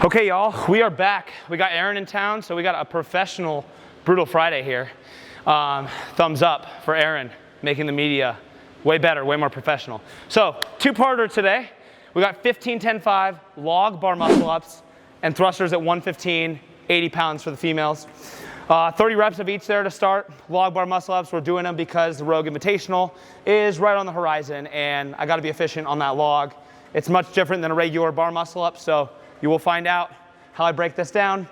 Okay, y'all, we are back. We got Aaron in town, so we got a professional Brutal Friday here. Thumbs up for Aaron, making the media way better, way more professional. So, two-parter today. We got 15, 10, 5 log bar muscle ups and thrusters at 115, 80 pounds for the females. 30 reps of each there to start. Log bar muscle ups, we're doing them because the Rogue Invitational is right on the horizon, and I gotta be efficient on that log. It's much different than a regular bar muscle up, so you will find out how I break this down,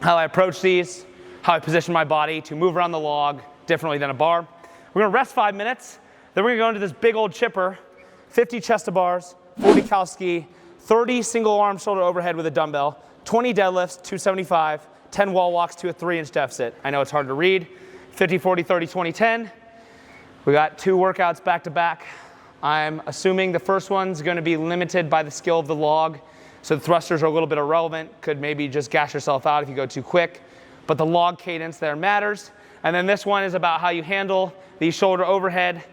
how I approach these, how I position my body to move around the log differently than a bar. We're gonna rest 5 minutes, then we're gonna go into this big old chipper, 50 chest to bars, 40 Cal Ski, 30 single arm shoulder overhead with a dumbbell, 20 deadlifts, 275, 10 wall walks to a 3-inch deficit. I know it's hard to read. 50, 40, 30, 20, 10. We got 2 workouts back to back. I'm assuming the first one's gonna be limited by the skill of the log. So the thrusters are a little bit irrelevant. Could maybe just gas yourself out if you go too quick. But the log cadence there matters. And then this one is about how you handle the shoulder overhead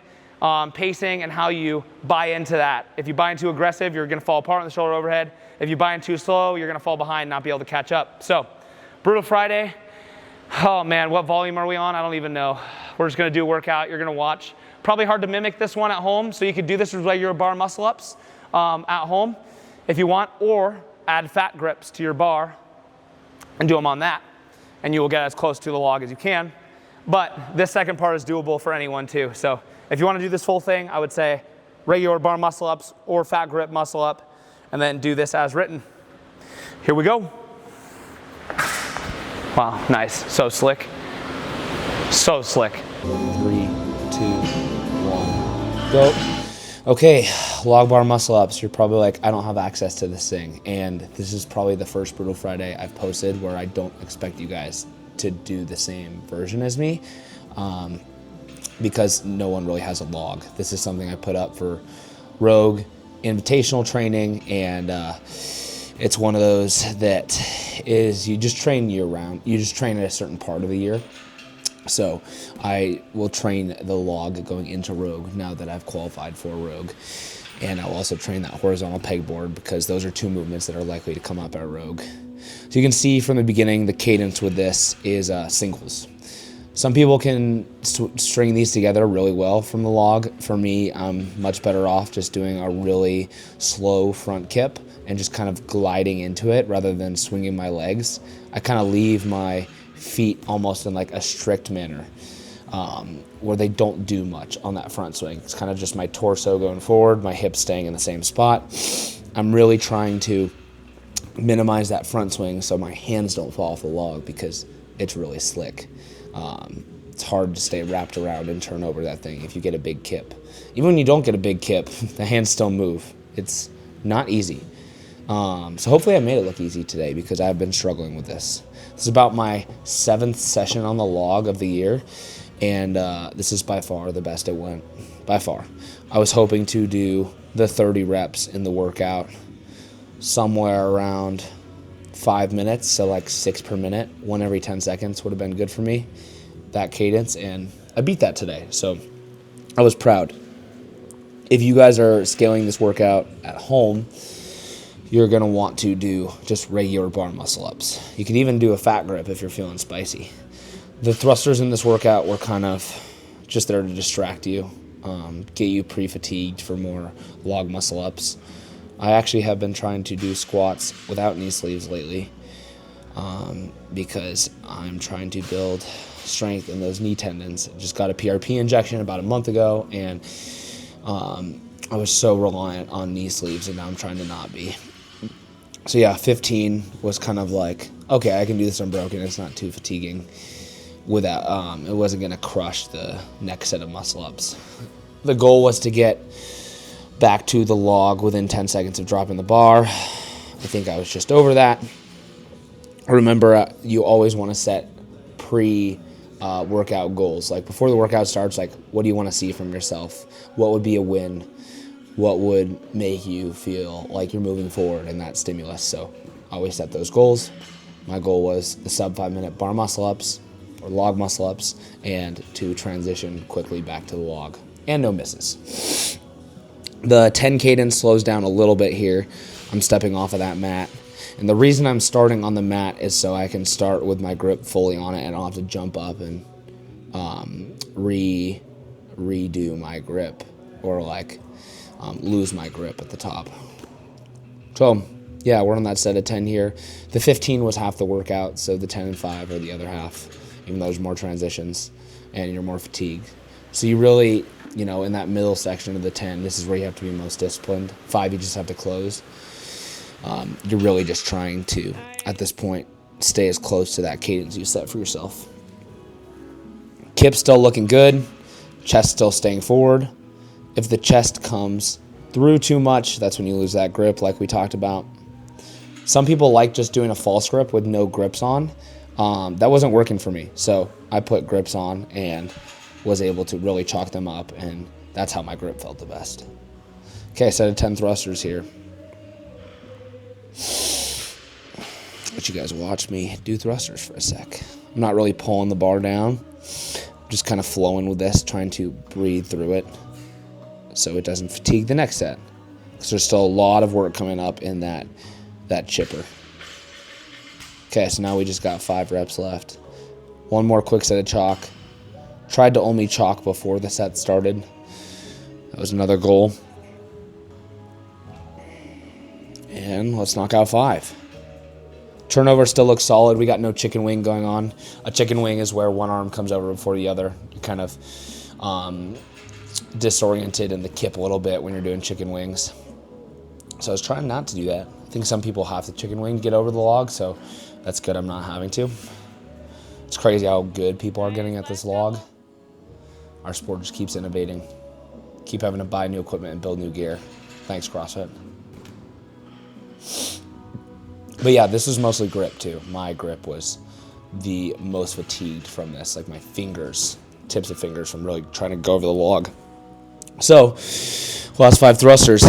pacing and how you buy into that. If you buy in too aggressive, you're gonna fall apart on the shoulder overhead. If you buy in too slow, you're gonna fall behind and not be able to catch up. So, Brutal Friday. Oh man, what volume are we on? I don't even know. We're just gonna do a workout, you're gonna watch. Probably hard to mimic this one at home, so you could do this with regular bar muscle ups at home if you want, or add fat grips to your bar and do them on that. And you will get as close to the log as you can. But this second part is doable for anyone too. So if you wanna do this full thing, I would say regular bar muscle ups or fat grip muscle up, and then do this as written. Here we go. Wow, nice, so slick. So slick. 3, 2, 1, go. Okay, log bar muscle ups. You're probably like, I don't have access to this thing. And this is probably the first Brutal Friday I've posted where I don't expect you guys to do the same version as me because no one really has a log. This is something I put up for Rogue Invitational training, and it's one of those that is, you just train year round. You just train at a certain part of the year. So I will train the log going into Rogue now that I've qualified for Rogue. And I'll also train that horizontal pegboard because those are 2 movements that are likely to come up at Rogue. So you can see from the beginning, the cadence with this is singles. Some people can string these together really well from the log. For me, I'm much better off just doing a really slow front kip and just kind of gliding into it rather than swinging my legs. I kind of leave my feet almost in like a strict manner where they don't do much on that front swing. It's kind of just my torso going forward, my hips staying in the same spot. I'm really trying to minimize that front swing so my hands don't fall off the log because it's really slick. It's hard to stay wrapped around and turn over that thing if you get a big kip. Even when you don't get a big kip, the hands still move. It's not easy. So hopefully I made it look easy today because I've been struggling with this. This is about my 7th session on the log of the year, and this is by far the best it went, by far. I was hoping to do the 30 reps in the workout somewhere around 5 minutes, so like 6 per minute, 1 every 10 seconds would have been good for me, that cadence, and I beat that today, so I was proud. If you guys are scaling this workout at home, you're gonna want to do just regular bar muscle ups. You can even do a fat grip if you're feeling spicy. The thrusters in this workout were kind of just there to distract you, get you pre-fatigued for more log muscle ups. I actually have been trying to do squats without knee sleeves lately because I'm trying to build strength in those knee tendons. I just got a PRP injection about a month ago, and I was so reliant on knee sleeves, and now I'm trying to not be. So yeah, 15 was kind of like, okay, I can do this unbroken. It's not too fatiguing. Without, it wasn't gonna crush the next set of muscle ups. The goal was to get back to the log within 10 seconds of dropping the bar. I think I was just over that. Remember, you always want to set pre-workout goals. Like before the workout starts, like what do you want to see from yourself? What would be a win? What would make you feel like you're moving forward in that stimulus? So I always set those goals. My goal was the sub 5 minute bar muscle ups or log muscle ups and to transition quickly back to the log and no misses. The 10 cadence slows down a little bit here. I'm stepping off of that mat. And the reason I'm starting on the mat is so I can start with my grip fully on it and I don't have to jump up and redo my grip or like lose my grip at the top. So yeah, we're on that set of 10 here. The 15 was half the workout, so the 10 and 5 are the other half, even though there's more transitions and you're more fatigued. So you really, you know, in that middle section of the 10, this is where you have to be most disciplined. 5, you just have to close. You're really just trying to, at this point, stay as close to that cadence you set for yourself. Kip's still looking good. Chest still staying forward. If the chest comes through too much, that's when you lose that grip like we talked about. Some people like just doing a false grip with no grips on. That wasn't working for me, so I put grips on and was able to really chalk them up, and that's how my grip felt the best. Okay, set of 10 thrusters here. Let you guys watch me do thrusters for a sec. I'm not really pulling the bar down. I'm just kind of flowing with this, trying to breathe through it so it doesn't fatigue the next set. Because there's still a lot of work coming up in that chipper. Okay, so now we just got 5 reps left. One more quick set of chalk. Tried to only chalk before the set started. That was another goal. And let's knock out 5. Turnover still looks solid. We got no chicken wing going on. A chicken wing is where one arm comes over before the other. You're kind of disoriented in the kip a little bit when you're doing chicken wings. So I was trying not to do that. I think some people have the chicken wing to get over the log, so that's good I'm not having to. It's crazy how good people are getting at this log. Our sport just keeps innovating. Keep having to buy new equipment and build new gear. Thanks, CrossFit. But yeah, this was mostly grip too. My grip was the most fatigued from this, like my fingers, tips of fingers from really trying to go over the log. So, last 5 thrusters.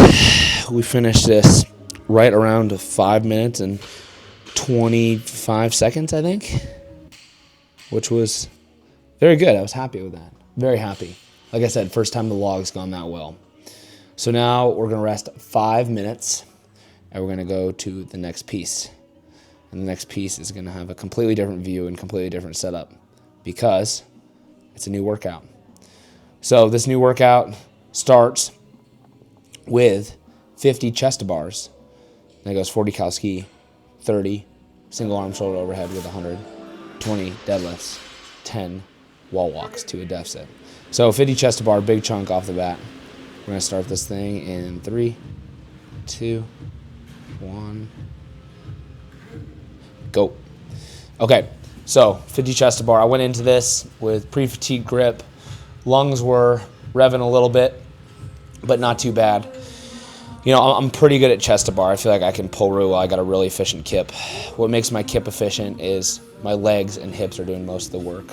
We finished this right around 5 minutes and 25 seconds, I think, which was very good. I was happy with that. Very happy. Like I said, first time the log's gone that well. So now we're going to rest 5 minutes, and we're going to go to the next piece. And the next piece is going to have a completely different view and completely different setup because it's a new workout. So this new workout starts with 50 chest bars. Then it goes 40 Cal Ski, 30 single arm shoulder overhead with 100, 20 deadlifts, 10 wall walks to a deficit. So 50 chest to bar, big chunk off the bat. We're going to start this thing in 3, 2, 1, go. Okay, so 50 chest to bar. I went into this with pre-fatigue grip. Lungs were revving a little bit, but not too bad. You know, I'm pretty good at chest to bar. I feel like I can pull really well. I got a really efficient kip. What makes my kip efficient is my legs and hips are doing most of the work.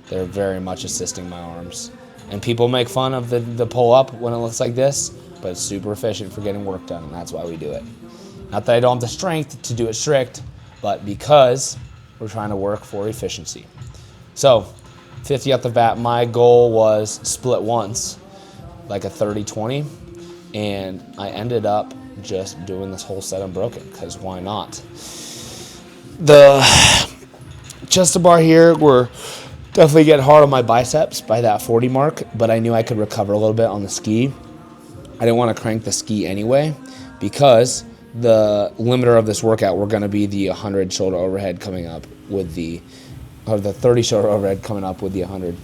They're very much assisting my arms. And people make fun of the pull up when it looks like this, but it's super efficient for getting work done, and that's why we do it. Not that I don't have the strength to do it strict, but because we're trying to work for efficiency. So 50 at the bat, my goal was split once, like a 30-20, and I ended up just doing this whole set unbroken, because why not? The chest to bar here were definitely getting hard on my biceps by that 40 mark, but I knew I could recover a little bit on the ski. I didn't want to crank the ski anyway, because the limiter of this workout were going to be the 100 shoulder overhead coming up with the 30 shoulder overhead coming up with the 100.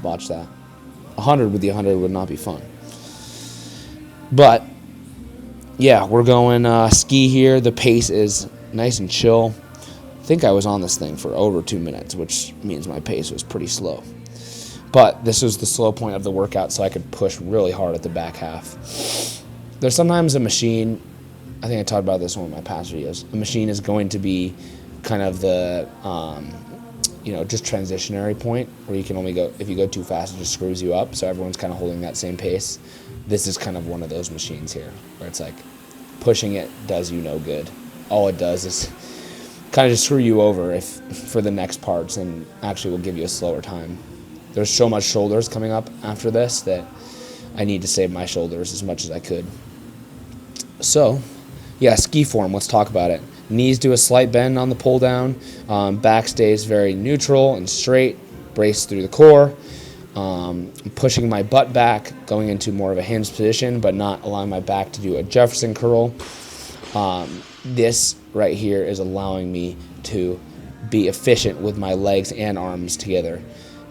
Watch that. 100 with the 100 would not be fun. But yeah, we're going ski here. The pace is nice and chill. I think I was on this thing for over 2 minutes, which means my pace was pretty slow. But this was the slow point of the workout, so I could push really hard at the back half. There's sometimes a machine, I think I talked about this in one of my past videos, a machine is going to be kind of the, just transitionary point where you can only go, if you go too fast, it just screws you up, so everyone's kind of holding that same pace. This is kind of one of those machines here, where it's like pushing it does you no good. All it does is kind of just screw you over for the next parts, and actually will give you a slower time. There's so much shoulders coming up after this that I need to save my shoulders as much as I could. So, yeah, ski form, let's talk about it. Knees do a slight bend on the pull down. Back stays very neutral and straight, brace through the core. I'm pushing my butt back, going into more of a hinge position, but not allowing my back to do a Jefferson curl. This right here is allowing me to be efficient with my legs and arms together.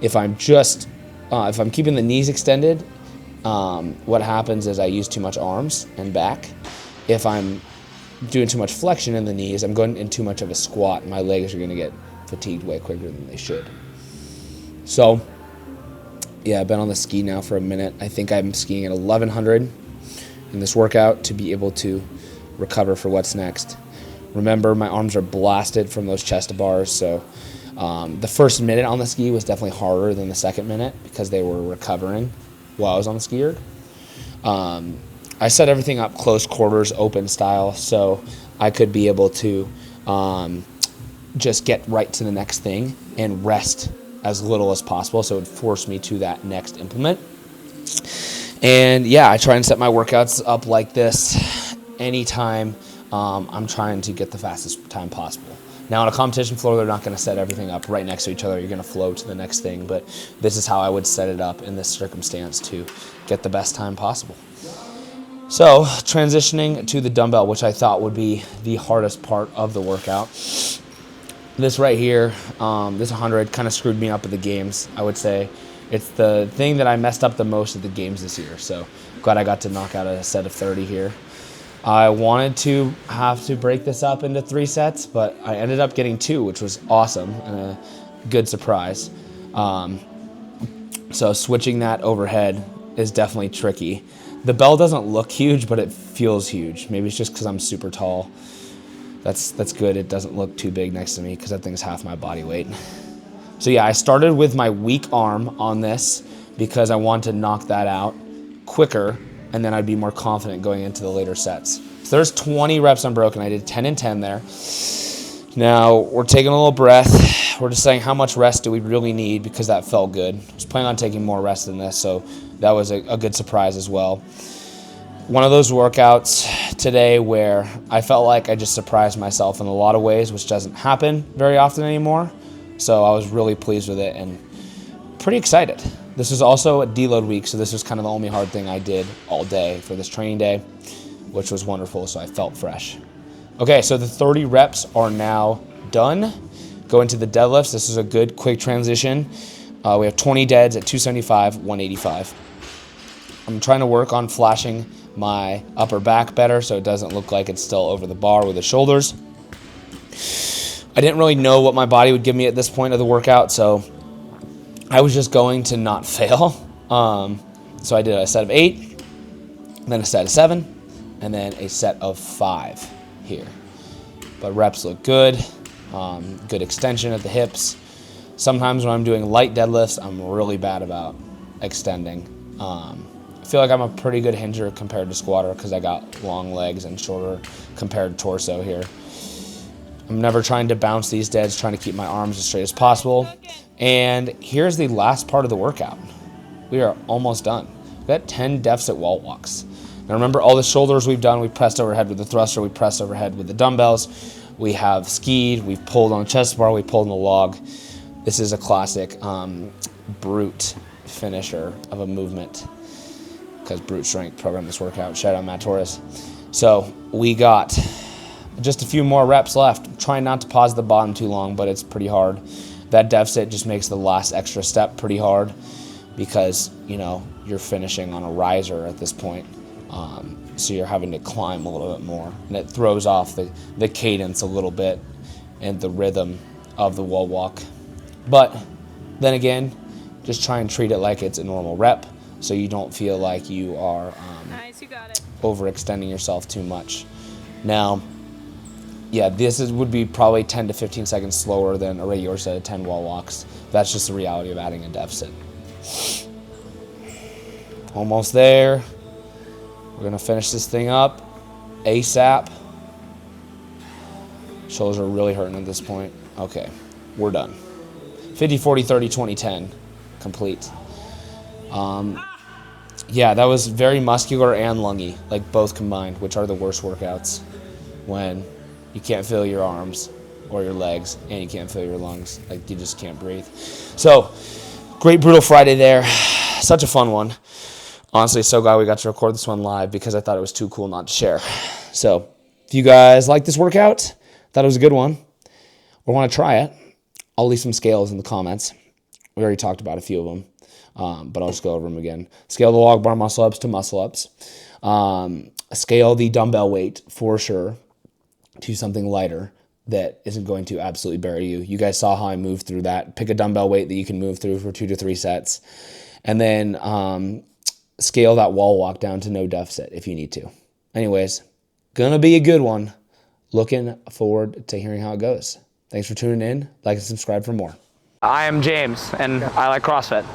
If I'm keeping the knees extended, what happens is I use too much arms and back. If I'm doing too much flexion in the knees, I'm going in too much of a squat. My legs are going to get fatigued way quicker than they should. So, yeah, I've been on the ski now for a minute. I think I'm skiing at 1100 in this workout to be able to recover for what's next. Remember, my arms are blasted from those chest to bars, so the first minute on the ski was definitely harder than the second minute because they were recovering while I was on the ski erg. I set everything up close quarters, open style, so I could be able to just get right to the next thing and rest as little as possible, so it would force me to that next implement. And yeah, I try and set my workouts up like this anytime I'm trying to get the fastest time possible. Now on a competition floor, they're not going to set everything up right next to each other. You're going to flow to the next thing, but this is how I would set it up in this circumstance to get the best time possible. So transitioning to the dumbbell, which I thought would be the hardest part of the workout. This right here, this 100 kind of screwed me up at the games, I would say. It's the thing that I messed up the most at the games this year, so glad I got to knock out a set of 30 here. I wanted to have to break this up into 3 sets, but I ended up getting 2, which was awesome and a good surprise. So switching that overhead is definitely tricky. The bell doesn't look huge, but it feels huge. Maybe it's just because I'm super tall. That's good. It doesn't look too big next to me because that thing's half my body weight. So yeah, I started with my weak arm on this because I wanted to knock that out quicker, and then I'd be more confident going into the later sets. So there's 20 reps unbroken. I did 10 and 10 there. Now we're taking a little breath. We're just saying how much rest do we really need because that felt good. I was planning on taking more rest than this, so that was a good surprise as well. One of those workouts today where I felt like I just surprised myself in a lot of ways, which doesn't happen very often anymore. So I was really pleased with it and pretty excited. This was also a deload week, so this was kind of the only hard thing I did all day for this training day, which was wonderful, so I felt fresh. Okay, so the 30 reps are now done. Go into the deadlifts. This is a good quick transition. We have 20 deads at 275, 185. I'm trying to work on flashing my upper back better so it doesn't look like it's still over the bar with the shoulders. I didn't really know what my body would give me at this point of the workout, so I was just going to not fail. So I did a set of 8, then a set of 7, and then a set of 5 here. But reps look good. Good extension at the hips. Sometimes when I'm doing light deadlifts, I'm really bad about extending. I feel like I'm a pretty good hinger compared to squatter because I got long legs and shorter compared to torso here. I'm never trying to bounce these deads, trying to keep my arms as straight as possible. And here's the last part of the workout. We are almost done. We've got 10 deficit wall walks. Now remember all the shoulders we've done. We pressed overhead with the thruster. We pressed overhead with the dumbbells. We have skied. We've pulled on the chest bar. We pulled on the log. This is a classic brute finisher of a movement because Brute Strength programmed this workout. Shout out Matt Torres. So we got just a few more reps left. I'm trying not to pause the bottom too long, but it's pretty hard. That deficit just makes the last extra step pretty hard because, you know, you're finishing on a riser at this point. So you're having to climb a little bit more. And it throws off the cadence a little bit and the rhythm of the wall walk. But then again, just try and treat it like it's a normal rep so you don't feel like you are Nice, you got it. overextending yourself too much. Now, yeah, this would be probably 10 to 15 seconds slower than a regular set of 10 wall walks. That's just the reality of adding a deficit. Almost there. We're gonna finish this thing up ASAP. Shoulders are really hurting at this point. Okay, we're done. 50, 40, 30, 20, 10, complete. Yeah, that was very muscular and lungy, like both combined, which are the worst workouts when you can't feel your arms or your legs, and you can't feel your lungs. Like, you just can't breathe. So, great Brutal Friday there. Such a fun one. Honestly, so glad we got to record this one live because I thought it was too cool not to share. So, if you guys like this workout, thought it was a good one, or want to try it, I'll leave some scales in the comments. We already talked about a few of them, but I'll just go over them again. Scale the log bar muscle ups to muscle ups. Scale the dumbbell weight for sure to something lighter that isn't going to absolutely bury you. You guys saw how I moved through that. Pick a dumbbell weight that you can move through for 2 to 3 sets. And then scale that wall walk down to no deficit if you need to. Anyways, gonna be a good one. Looking forward to hearing how it goes. Thanks for tuning in. Like and subscribe for more. I am James, and I like CrossFit.